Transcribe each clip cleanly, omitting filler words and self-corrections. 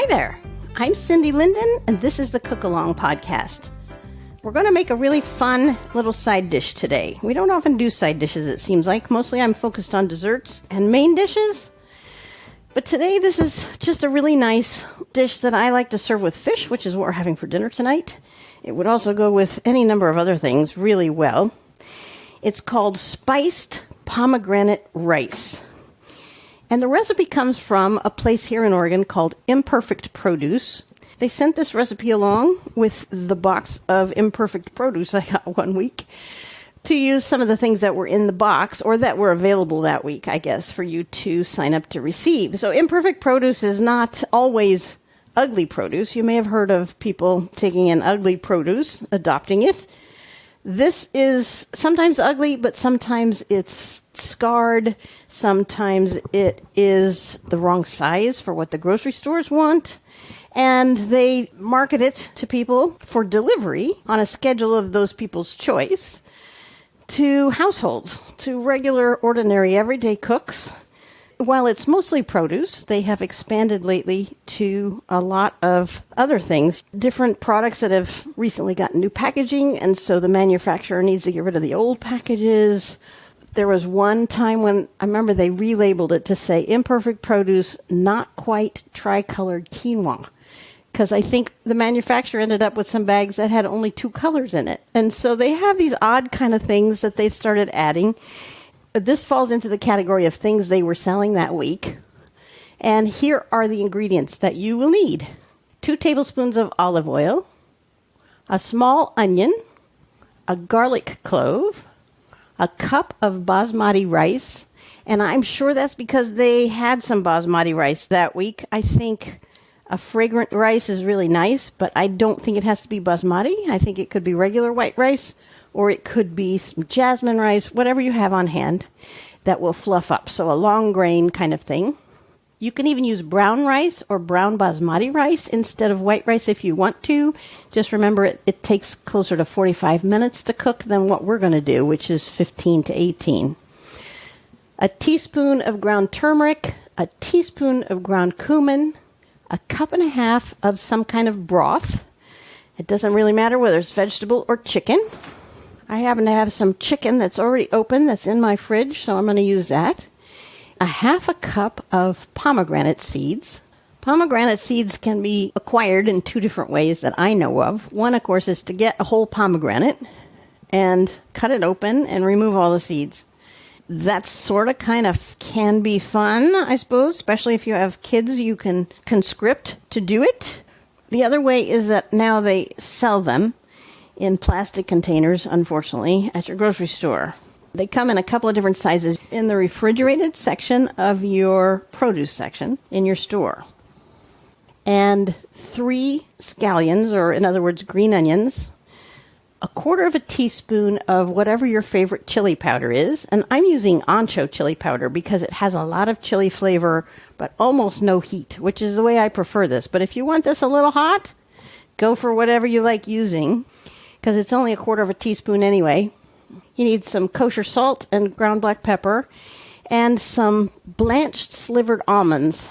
Hi there, I'm Cindy Linden, and this is the Cook Along podcast. We're going to make a really fun little side dish today. We don't often do side dishes, it seems like. Mostly I'm focused on desserts and main dishes. But today this is just a really nice dish that I like to serve with fish, which is what we're having for dinner tonight. It would also go with any number of other things really well. It's called spiced pomegranate rice. And the recipe comes from a place here in Oregon called Imperfect Produce. They sent this recipe along with the box of Imperfect Produce I got one week to use some of the things that were in the box or that were available that week, I guess, for you to sign up to receive. So Imperfect Produce is not always ugly produce. You may have heard of people taking in ugly produce, adopting it. This is sometimes ugly, but sometimes it's scarred. Sometimes it is the wrong size for what the grocery stores want. And they market it to people for delivery on a schedule of those people's choice to households, to regular, ordinary, everyday cooks. While it's mostly produce, they have expanded lately to a lot of other things, different products that have recently gotten new packaging, and so the manufacturer needs to get rid of the old packages. There was one time when I remember they relabeled it to say Imperfect Produce, not quite tricolored quinoa, because I think the manufacturer ended up with some bags that had only 2 colors in it. And so they have these odd kind of things that they've started adding. This falls into the category of things they were selling that week. And here are the ingredients that you will need. 2 tablespoons of olive oil, a small onion, a garlic clove, a cup of basmati rice. And I'm sure that's because they had some basmati rice that week. I think a fragrant rice is really nice, but I don't think it has to be basmati. I think it could be regular white rice, or it could be some jasmine rice, whatever you have on hand that will fluff up. So a long grain kind of thing. You can even use brown rice or brown basmati rice instead of white rice if you want to. Just remember it takes closer to 45 minutes to cook than what we're going to do, which is 15 to 18. A teaspoon of ground turmeric, a teaspoon of ground cumin, a cup and a half of some kind of broth. It doesn't really matter whether it's vegetable or chicken. I happen to have some chicken that's already open that's in my fridge, so I'm going to use that. A half a cup of pomegranate seeds. Pomegranate seeds can be acquired in 2 different ways that I know of. One, of course, is to get a whole pomegranate and cut it open and remove all the seeds. That sort of kind of can be fun, I suppose, especially if you have kids you can conscript to do it. The other way is that now they sell them in plastic containers, unfortunately, at your grocery store. They come in a couple of different sizes in the refrigerated section of your produce section in your store. And 3 scallions, or in other words, green onions, a 1/4 teaspoon of whatever your favorite chili powder is. And I'm using ancho chili powder because it has a lot of chili flavor, but almost no heat, which is the way I prefer this. But if you want this a little hot, go for whatever you like using, because it's only a 1/4 teaspoon anyway. You need some kosher salt and ground black pepper and some blanched slivered almonds.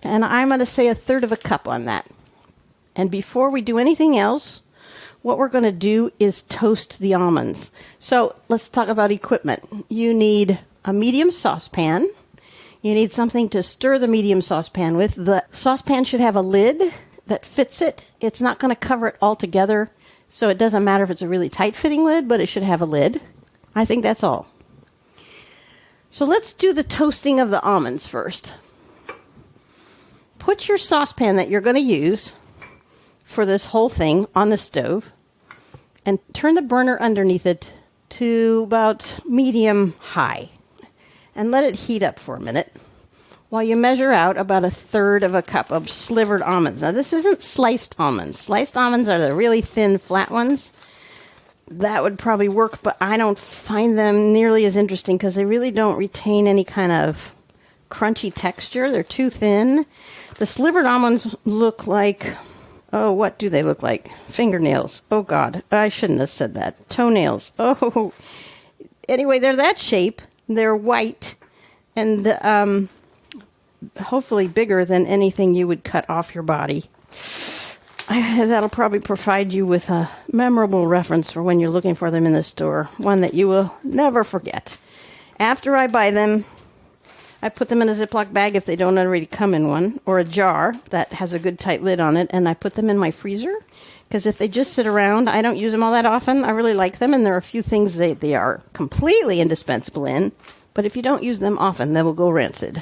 And I'm going to say 1/3 cup on that. And before we do anything else, what we're going to do is toast the almonds. So let's talk about equipment. You need a medium saucepan. You need something to stir the medium saucepan with. The saucepan should have a lid that fits it. It's not going to cover it all together. So it doesn't matter if it's a really tight-fitting lid, but it should have a lid. I think that's all. So let's do the toasting of the almonds first. Put your saucepan that you're going to use for this whole thing on the stove and turn the burner underneath it to about medium high and let it heat up for a minute while you measure out about 1/3 cup of slivered almonds. Now, this isn't sliced almonds. Sliced almonds are the really thin, flat ones. That would probably work, but I don't find them nearly as interesting because they really don't retain any kind of crunchy texture. They're too thin. The slivered almonds look like, what do they look like? Fingernails. Oh, God. I shouldn't have said that. Toenails. Oh. Anyway, they're that shape. They're white. And hopefully bigger than anything you would cut off your body. That'll probably provide you with a memorable reference for when you're looking for them in the store, one that you will never forget. After I buy them, I put them in a Ziploc bag if they don't already come in one, or a jar that has a good tight lid on it, and I put them in my freezer, because if they just sit around, I don't use them all that often. I really like them, and there are a few things they are completely indispensable in, but if you don't use them often, they will go rancid.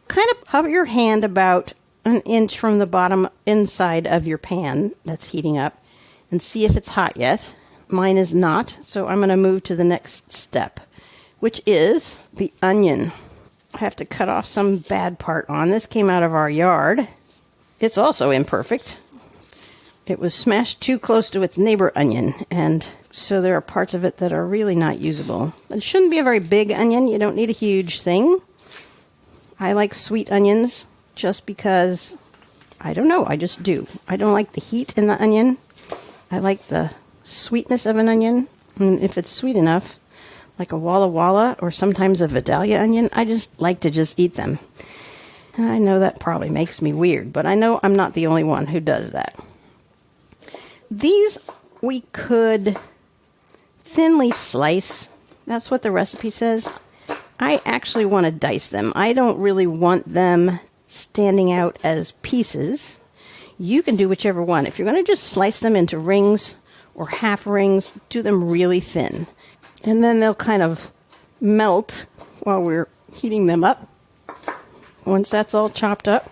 Kind of hover your hand about an inch from the bottom inside of your pan that's heating up and see if it's hot yet. Mine is not, so I'm going to move to the next step, which is the onion. I have to cut off some bad part on. This came out of our yard. It's also imperfect. It was smashed too close to its neighbor onion, and so there are parts of it that are really not usable. It shouldn't be a very big onion. You don't need a huge thing. I like sweet onions just because, I don't know, I just do. I don't like the heat in the onion. I like the sweetness of an onion, and if it's sweet enough, like a Walla Walla or sometimes a Vidalia onion, I just like to just eat them. And I know that probably makes me weird, but I know I'm not the only one who does that. These we could thinly slice. That's what the recipe says. I actually want to dice them. I don't really want them standing out as pieces. You can do whichever one. If you're going to just slice them into rings or half rings, do them really thin. And then they'll kind of melt while we're heating them up. Once that's all chopped up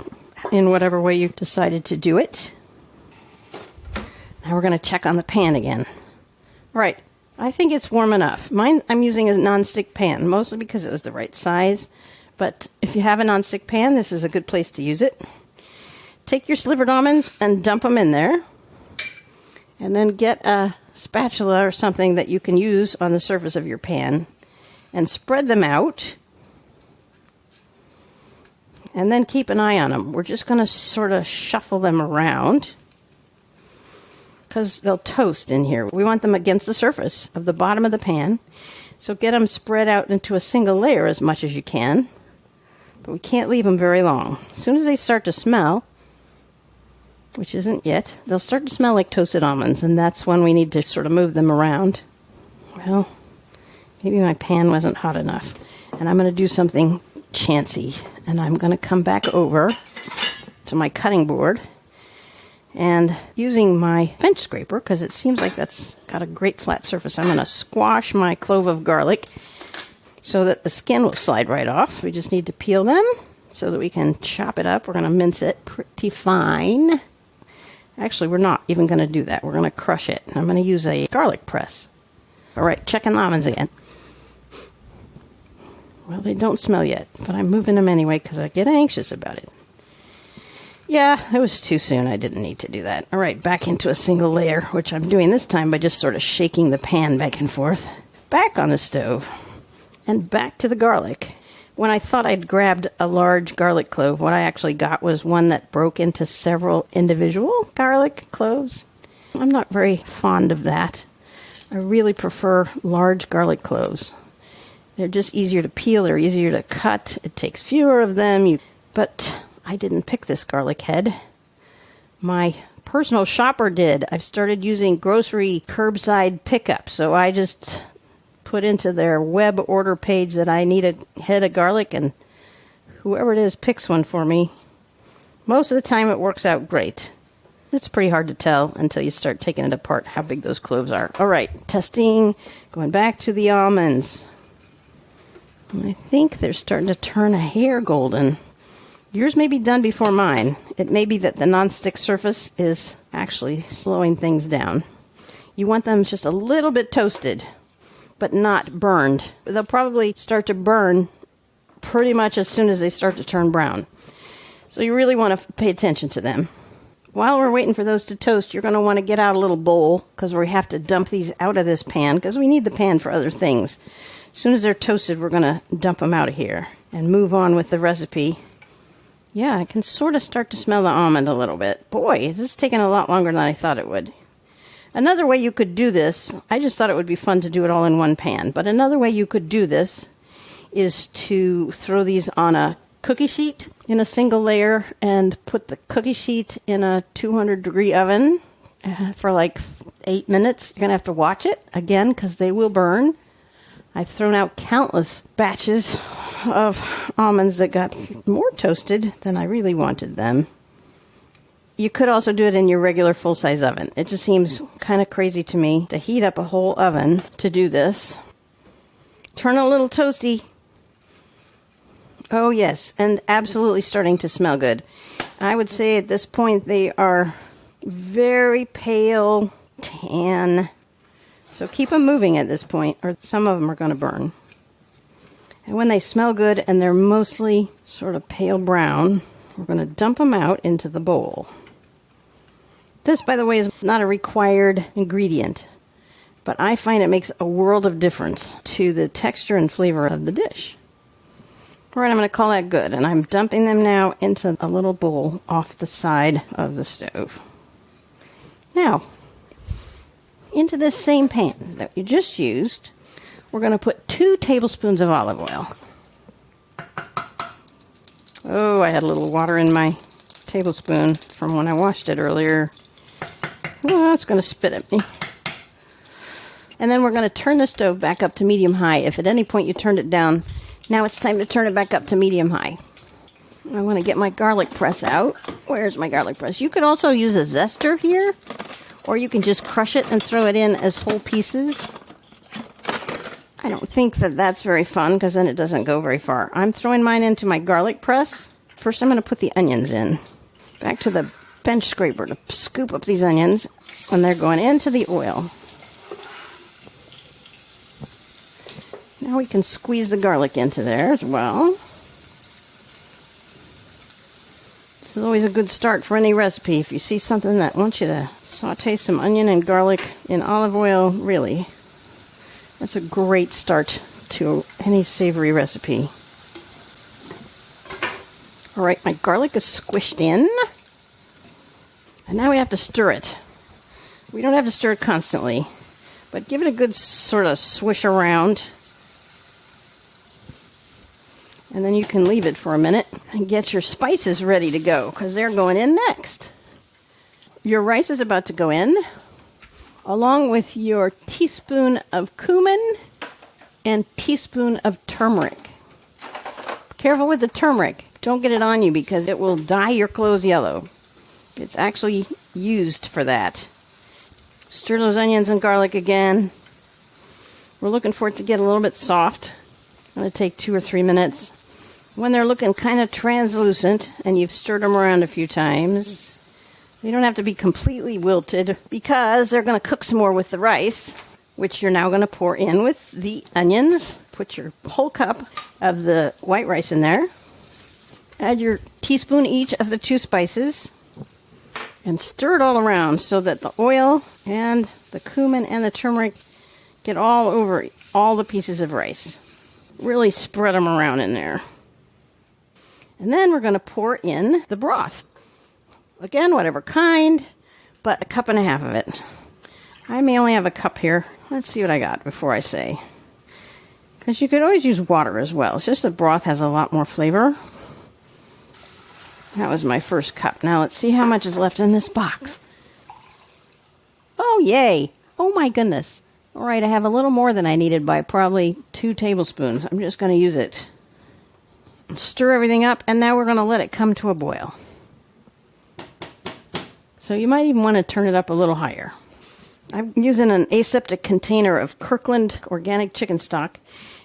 in whatever way you decided to do it. Now we're going to check on the pan again. All right, I think it's warm enough. Mine, I'm using a nonstick pan, mostly because it was the right size. But if you have a nonstick pan, this is a good place to use it. Take your slivered almonds and dump them in there. And then get a spatula or something that you can use on the surface of your pan. And spread them out. And then keep an eye on them. We're just going to sort of shuffle them around, because they'll toast in here. We want them against the surface of the bottom of the pan. So get them spread out into a single layer as much as you can. But we can't leave them very long. As soon as they start to smell, which isn't yet, they'll start to smell like toasted almonds, and that's when we need to sort of move them around. Well, maybe my pan wasn't hot enough. And I'm going to do something chancy. And I'm going to come back over to my cutting board. And using my bench scraper, because it seems like that's got a great flat surface, I'm going to squash my clove of garlic so that the skin will slide right off. We just need to peel them so that we can chop it up. We're going to mince it pretty fine. Actually, we're not even going to do that. We're going to crush it. I'm going to use a garlic press. All right, checking the almonds again. Well, they don't smell yet, but I'm moving them anyway because I get anxious about it. Yeah, it was too soon. I didn't need to do that. All right, back into a single layer, which I'm doing this time by just sort of shaking the pan back and forth. Back on the stove. And back to the garlic. When I thought I'd grabbed a large garlic clove, what I actually got was one that broke into several individual garlic cloves. I'm not very fond of that. I really prefer large garlic cloves. They're just easier to peel, they're easier to cut. It takes fewer of them. But I didn't pick this garlic head. My personal shopper did. I've started using grocery curbside pickup, so I just put into their web order page that I need a head of garlic, and whoever it is picks one for me. Most of the time it works out great. It's pretty hard to tell until you start taking it apart how big those cloves are. All right, testing, going back to the almonds. I think they're starting to turn a hair golden. Yours may be done before mine. It may be that the nonstick surface is actually slowing things down. You want them just a little bit toasted, but not burned. They'll probably start to burn pretty much as soon as they start to turn brown. So you really want to pay attention to them. While we're waiting for those to toast, you're going to want to get out a little bowl, because we have to dump these out of this pan, because we need the pan for other things. As soon as they're toasted, we're going to dump them out of here and move on with the recipe. Yeah, I can sort of start to smell the almond a little bit. Boy, this is taking a lot longer than I thought it would. Another way you could do this, I just thought it would be fun to do it all in one pan, but another way you could do this is to throw these on a cookie sheet in a single layer and put the cookie sheet in a 200-degree oven for like 8 minutes. You're going to have to watch it again because they will burn. I've thrown out countless batches of almonds that got more toasted than I really wanted them. You could also do it in your regular full-size oven. It just seems kind of crazy to me to heat up a whole oven to do this. Turn a little toasty. Oh, yes, and absolutely starting to smell good. I would say at this point they are very pale tan. So keep them moving at this point, or some of them are going to burn. And when they smell good and they're mostly sort of pale brown, we're going to dump them out into the bowl. This, by the way, is not a required ingredient, but I find it makes a world of difference to the texture and flavor of the dish. All right, I'm going to call that good, and I'm dumping them now into a little bowl off the side of the stove. Now, into this same pan that you just used, we're going to put 2 tablespoons of olive oil. Oh, I had a little water in my tablespoon from when I washed it earlier. Oh, it's going to spit at me. And then we're going to turn the stove back up to medium-high. If at any point you turned it down, now it's time to turn it back up to medium-high. I want to get my garlic press out. Where's my garlic press? You could also use a zester here, or you can just crush it and throw it in as whole pieces. I don't think that that's very fun because then it doesn't go very far. I'm throwing mine into my garlic press. First I'm going to put the onions in. Back to the bench scraper to scoop up these onions when they're going into the oil. Now we can squeeze the garlic into there as well. This is always a good start for any recipe. If you see something that wants you to saute some onion and garlic in olive oil, really, that's a great start to any savory recipe. All right, my garlic is squished in. And now we have to stir it. We don't have to stir it constantly, but give it a good sort of swish around. And then you can leave it for a minute and get your spices ready to go, because they're going in next. Your rice is about to go in, along with your teaspoon of cumin and teaspoon of turmeric. Careful with the turmeric. Don't get it on you because it will dye your clothes yellow. It's actually used for that. Stir those onions and garlic again. We're looking for it to get a little bit soft. It's going to take 2 or 3 minutes. When they're looking kind of translucent and you've stirred them around a few times, they don't have to be completely wilted because they're going to cook some more with the rice, which you're now going to pour in with the onions. Put your whole cup of the white rice in there. Add your teaspoon each of the 2 spices and stir it all around so that the oil and the cumin and the turmeric get all over all the pieces of rice. Really spread them around in there. And then we're going to pour in the broth. Again, whatever kind, but 1.5 cups of it. I may only have a cup here. Let's see what I got before I say. Because you could always use water as well. It's just the broth has a lot more flavor. That was my first cup. Now let's see how much is left in this box. Oh, yay. Oh, my goodness. All right, I have a little more than I needed by probably 2 tablespoons. I'm just going to use it. Stir everything up, and now we're going to let it come to a boil. So you might even want to turn it up a little higher. I'm using an aseptic container of Kirkland organic chicken stock,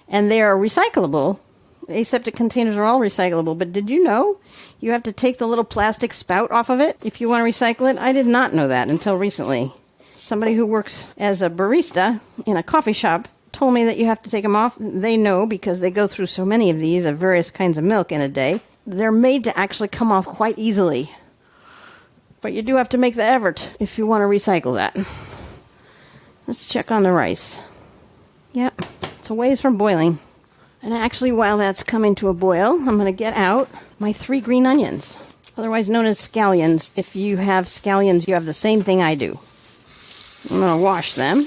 and they are recyclable. Aseptic containers are all recyclable, but did you know you have to take the little plastic spout off of it if you want to recycle it? I did not know that until recently. Somebody who works as a barista in a coffee shop told me that you have to take them off. They know because they go through so many of these of various kinds of milk in a day. They're made to actually come off quite easily. But you do have to make the effort if you want to recycle that. Let's check on the rice. Yep, it's a ways from boiling. And actually, while that's coming to a boil, I'm going to get out my 3 green onions, otherwise known as scallions. If you have scallions, you have the same thing I do. I'm going to wash them.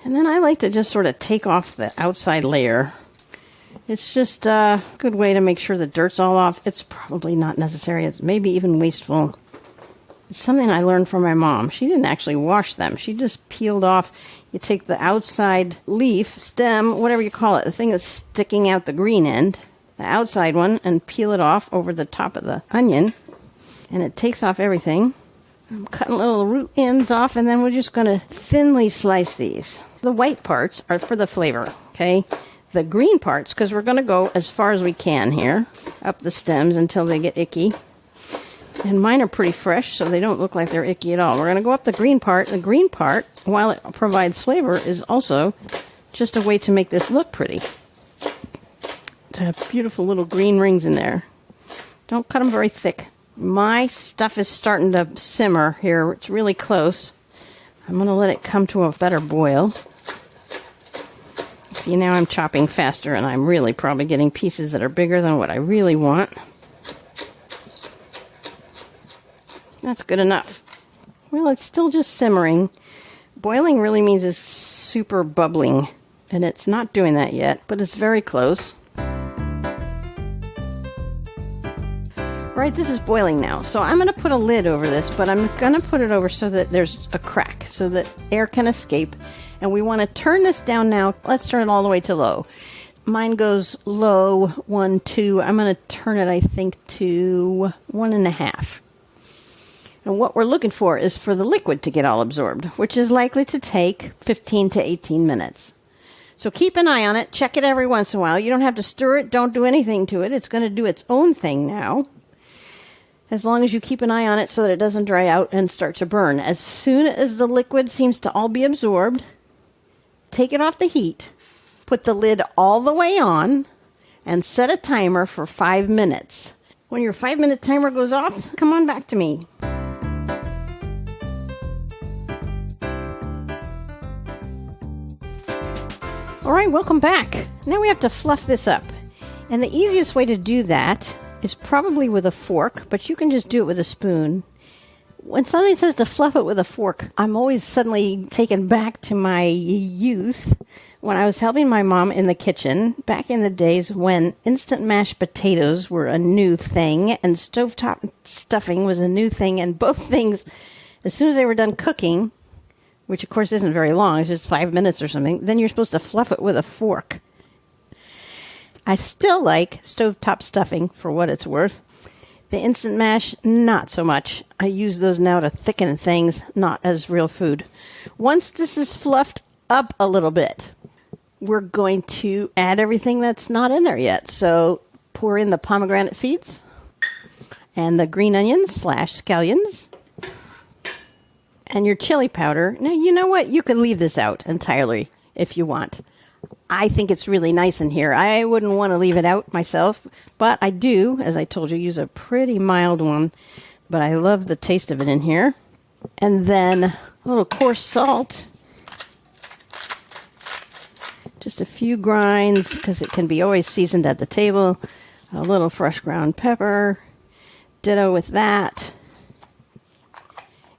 And then I like to just sort of take off the outside layer. It's just a good way to make sure the dirt's all off. It's probably not necessary. It's maybe even wasteful. It's something I learned from my mom. She didn't actually wash them. She just peeled off. You take the outside leaf, stem, whatever you call it, the thing that's sticking out the green end, the outside one, and peel it off over the top of the onion. And it takes off everything. I'm cutting little root ends off, and then we're just going to thinly slice these. The white parts are for the flavor, okay? The green parts, because we're going to go as far as we can here, up the stems until they get icky. And mine are pretty fresh, so they don't look like they're icky at all. We're going to go up the green part. The green part, while it provides flavor, is also just a way to make this look pretty. To have beautiful little green rings in there. Don't cut them very thick. My stuff is starting to simmer here. It's really close. I'm going to let it come to a better boil. See, now I'm chopping faster, and I'm really probably getting pieces that are bigger than what I really want. That's good enough. Well, it's still just simmering. Boiling really means it's super bubbling, and it's not doing that yet, but it's very close. Right, this is boiling now, so I'm going to put a lid over this, but I'm going to put it over so that there's a crack, so that air can escape. And we want to turn this down now. Let's turn it all the way to low. Mine goes low, 1, 2. I'm going to turn it, I think, to 1.5. And what we're looking for is for the liquid to get all absorbed, which is likely to take 15 to 18 minutes. So keep an eye on it. Check it every once in a while. You don't have to stir it. Don't do anything to it. It's going to do its own thing now. As long as you keep an eye on it so that it doesn't dry out and start to burn. As soon as the liquid seems to all be absorbed, take it off the heat, put the lid all the way on, and set a timer for 5 minutes. When your 5-minute timer goes off, come on back to me. All right, welcome back. Now we have to fluff this up. And the easiest way to do that is probably with a fork, but you can just do it with a spoon. When somebody says to fluff it with a fork, I'm always suddenly taken back to my youth when I was helping my mom in the kitchen back in the days when instant mashed potatoes were a new thing and stovetop stuffing was a new thing, and both things, as soon as they were done cooking, which of course isn't very long, it's just 5 minutes or something, then you're supposed to fluff it with a fork. I still like stovetop stuffing for what it's worth. The instant mash, not so much. I use those now to thicken things, not as real food. Once this is fluffed up a little bit, we're going to add everything that's not in there yet. So pour in the pomegranate seeds and the green onions / scallions. And your chili powder. Now, you know what? You can leave this out entirely if you want. I think it's really nice in here. I wouldn't want to leave it out myself, but I do, as I told you, use a pretty mild one. But I love the taste of it in here. And then a little coarse salt. Just a few grinds, because it can be always seasoned at the table. A little fresh ground pepper. Ditto with that.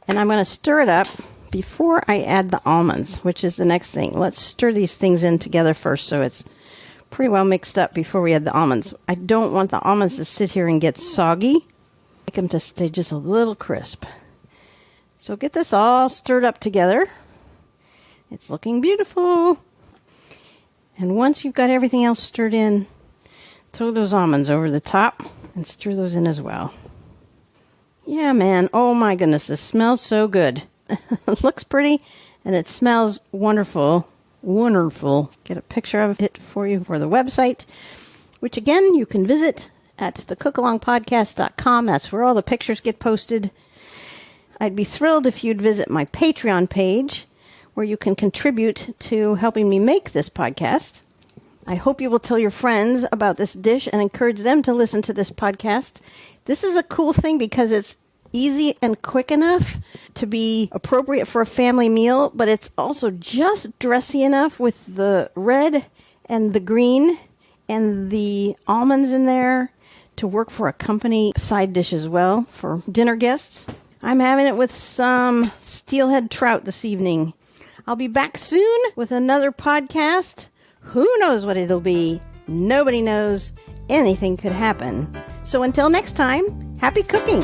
And I'm going to stir it up before I add the almonds, which is the next thing. Let's stir these things in together first so it's pretty well mixed up before we add the almonds. I don't want the almonds to sit here and get soggy. I like them to stay just a little crisp. So get this all stirred up together. It's looking beautiful. And once you've got everything else stirred in, throw those almonds over the top and stir those in as well. Yeah, man. Oh, my goodness. This smells so good. It looks pretty, and it smells wonderful. Wonderful. Get a picture of it for you for the website, which, again, you can visit at thecookalongpodcast.com. That's where all the pictures get posted. I'd be thrilled if you'd visit my Patreon page, where you can contribute to helping me make this podcast. I hope you will tell your friends about this dish and encourage them to listen to this podcast. This is a cool thing because it's easy and quick enough to be appropriate for a family meal, but it's also just dressy enough with the red and the green and the almonds in there to work for a company side dish as well for dinner guests. I'm having it with some steelhead trout this evening. I'll be back soon with another podcast. Who knows what it'll be? Nobody knows. Anything could happen. So until next time, happy cooking!